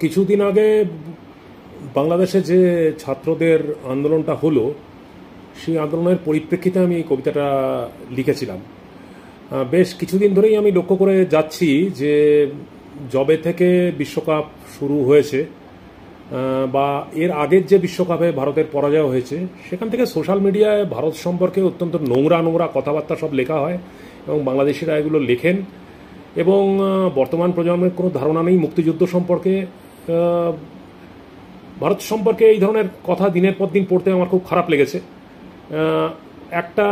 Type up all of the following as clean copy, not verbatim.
কিছুদিন আগে বাংলাদেশে যে ছাত্রদের আন্দোলনটা হলো, সেই আন্দোলনের পরিপ্রেক্ষিতে আমি এই কবিতাটা লিখেছিলাম। বেশ কিছুদিন ধরেই আমি লক্ষ্য করে যাচ্ছি যে যবে থেকে বিশ্বকাপ শুরু হয়েছে, বা এর আগের যে বিশ্বকাপে ভারতের পরাজয় হয়েছে, সেখান থেকে সোশ্যাল মিডিয়ায় ভারত সম্পর্কে অত্যন্ত নোংরা নোংরা কথাবার্তা সব লেখা হয় এবং বাংলাদেশিরা এগুলো লেখেন। এবং বর্তমান প্রজন্মের কোনো ধারণা নেই মুক্তিযুদ্ধ সম্পর্কে। ভারত সম্পর্কে এই ধরনের কথা দিনের পর দিন পড়তে আমার খুব খারাপ লেগেছে। একটা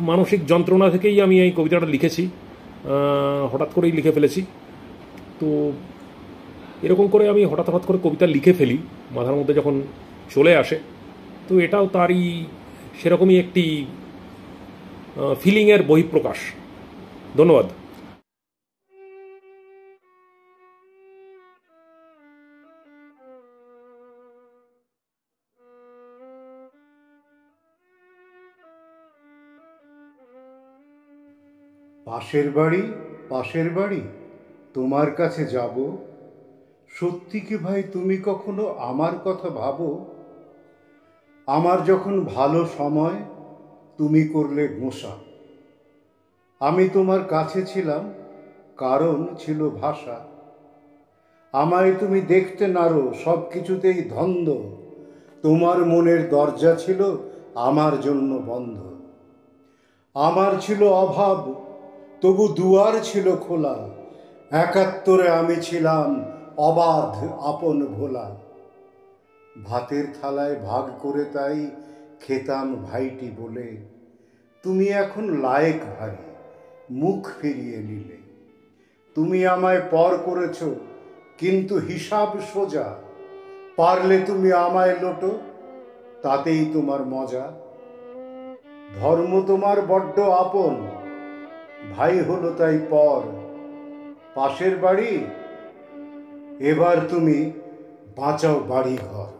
মানসিক যন্ত্রণা থেকেই আমি এই কবিতাটা লিখেছি, হঠাৎ করেই লিখে ফেলেছি। তো এরকম করে আমি হঠাৎ হঠাৎ করে কবিতা লিখে ফেলি, মাথার মধ্যে যখন চলে আসে। তো এটাও তারই সেরকমই একটি ফিলিংয়ের বহিঃপ্রকাশ। ধন্যবাদ। পাশের বাড়ি, পাশের বাড়ি, তোমার কাছে যাব। সত্যি কি ভাই তুমি কখনো আমার কথা ভাবো? আমার যখন ভালো সময় তুমি করলে গোসা। আমি তোমার কাছে ছিলাম, কারণ ছিল ভাষা। আমায় তুমি দেখতে নারো, সব কিছুতেই ধন্দ। তোমার মনের দরজা ছিল আমার জন্য বন্ধ। আমার ছিল অভাব, তবু দুয়ার ছিল খোলা। একাত্তরে আমি ছিলাম অবাধ আপন ভোলা। ভাতের থালায় ভাগ করে তাই খেতাম ভাইটি বলে। তুমি এখন লায়েক ভারী, মুখ ফিরিয়ে নিলে। তুমি আমায় পর করেছ, কিন্তু হিসাব সোজা। পারলে তুমি আমায় লোটো, তাতেই তোমার মজা। ধর্ম তোমার বড্ড আপন, ভাই হলো তাই পর। পাশের বাড়ি, এবার তুমি বাঁচাও বাড়ি ঘর।